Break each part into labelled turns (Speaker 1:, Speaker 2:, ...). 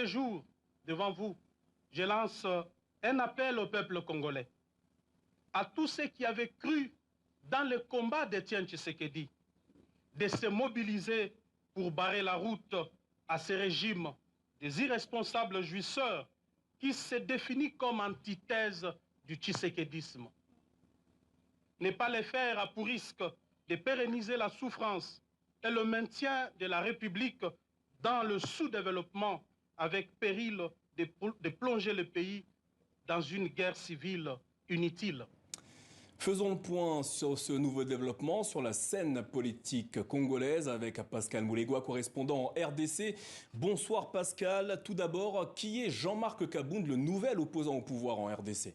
Speaker 1: ce jour, devant vous, je lance un appel au peuple congolais, à tous ceux qui avaient cru dans le combat d'Étienne Tshisekedi, de se mobiliser pour barrer la route à ce régime des irresponsables jouisseurs qui se définit comme antithèse du tshisekédisme. Ne pas les faire a pour risque de pérenniser la souffrance et le maintien de la République dans le sous-développement avec péril de plonger le pays dans une guerre civile inutile.
Speaker 2: Faisons le point sur ce nouveau développement sur la scène politique congolaise avec Pascal Moulegua, correspondant en RDC. Bonsoir Pascal. Tout d'abord, qui est Jean-Marc Kabound, le nouvel opposant au pouvoir en RDC?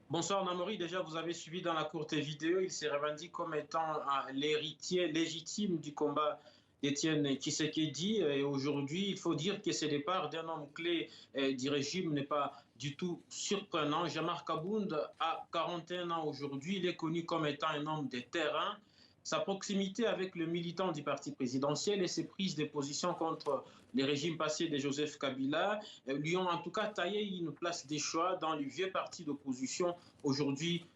Speaker 3: Bonsoir Namori, déjà vous avez suivi dans la courte vidéo, il s'est revendiqué comme étant l'héritier légitime du combat d'Étienne Tshisekedi. Et aujourd'hui, il faut dire que ce départ d'un homme clé du régime n'est pas du tout surprenant. Jean-Marc Kabound a 41 ans aujourd'hui, il est connu comme étant un homme de terrain. Sa proximité avec le militant du parti présidentiel et ses prises de position contre les régimes passés de Joseph Kabila lui ont en tout cas taillé une place de choix dans le vieux parti d'opposition aujourd'hui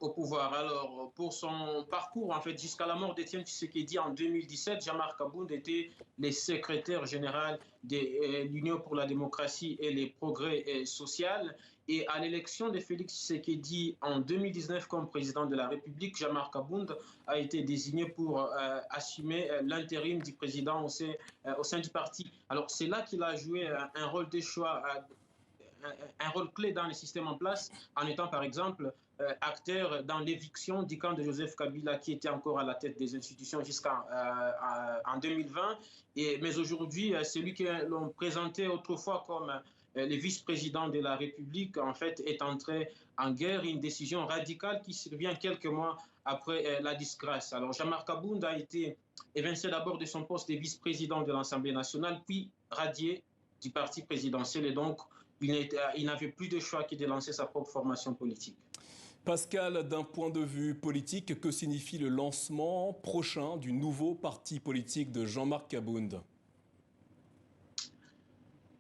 Speaker 3: au pouvoir. Alors, pour son parcours, en fait, jusqu'à la mort d'Étienne Tshisekedi en 2017, Jean-Marc Kabound était le secrétaire général de l'Union pour la démocratie et les progrès sociaux. Et à l'élection de Félix Tshisekedi en 2019 comme président de la République, Jean-Marc Kabound a été désigné pour assumer l'intérim du président au sein du parti. Alors c'est là qu'il a joué un rôle de choix, un rôle clé dans le système en place, en étant par exemple acteur dans l'éviction du camp de Joseph Kabila qui était encore à la tête des institutions jusqu'en 2020. Mais aujourd'hui, celui que l'on présentait autrefois comme le vice-président de la République, en fait, est entré en guerre, une décision radicale qui survient quelques mois après la disgrâce. Alors, Jean-Marc Kabound a été évincé d'abord de son poste de vice-président de l'Assemblée nationale, puis radié du parti présidentiel. Et donc, il n'avait plus de choix que de lancer sa propre formation politique.
Speaker 2: Pascal, d'un point de vue politique, que signifie le lancement prochain du nouveau parti politique de Jean-Marc Kabound?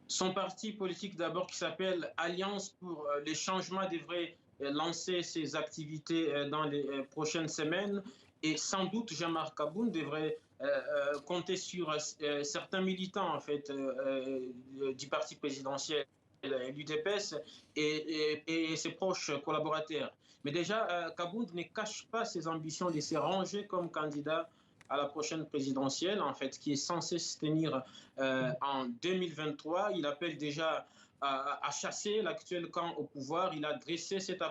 Speaker 3: Son parti politique d'abord qui s'appelle Alliance pour les changements devrait lancer ses activités dans les prochaines semaines et sans doute Jean-Marc Kabound devrait compter sur certains militants en fait du parti présidentiel l'UDPS et ses proches collaborateurs. Mais déjà, Kabound ne cache pas ses ambitions de se ranger comme candidat à la prochaine présidentielle, en fait, qui est censée se tenir en 2023. Il appelle déjà à chasser l'actuel camp au pouvoir. Il a dressé cet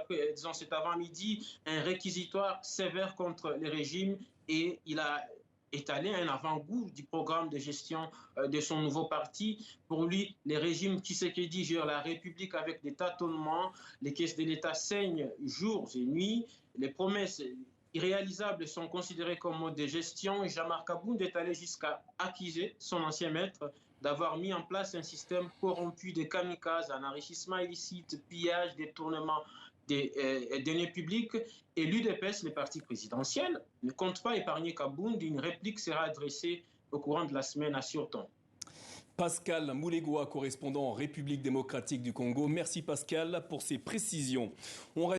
Speaker 3: avant-midi un réquisitoire sévère contre les régimes et il a étalé un avant-goût du programme de gestion de son nouveau parti. Pour lui, les régimes Tshisekedi gèrent la République avec des tâtonnements, les caisses de l'État saignent jours et nuits, les promesses irréalisables sont considérées comme mode de gestion. Jean-Marc Kabound est allé jusqu'à accuser son ancien maître d'avoir mis en place un système corrompu de kamikazes, un enrichissement illicite, pillage, détournement des deniers publics. Et l'UDPS, le parti présidentiel, ne compte pas épargner Kabound. Une réplique sera adressée au courant de la semaine, assure-t-on.
Speaker 2: Pascal Moulegua, correspondant en République démocratique du Congo. Merci Pascal pour ces précisions.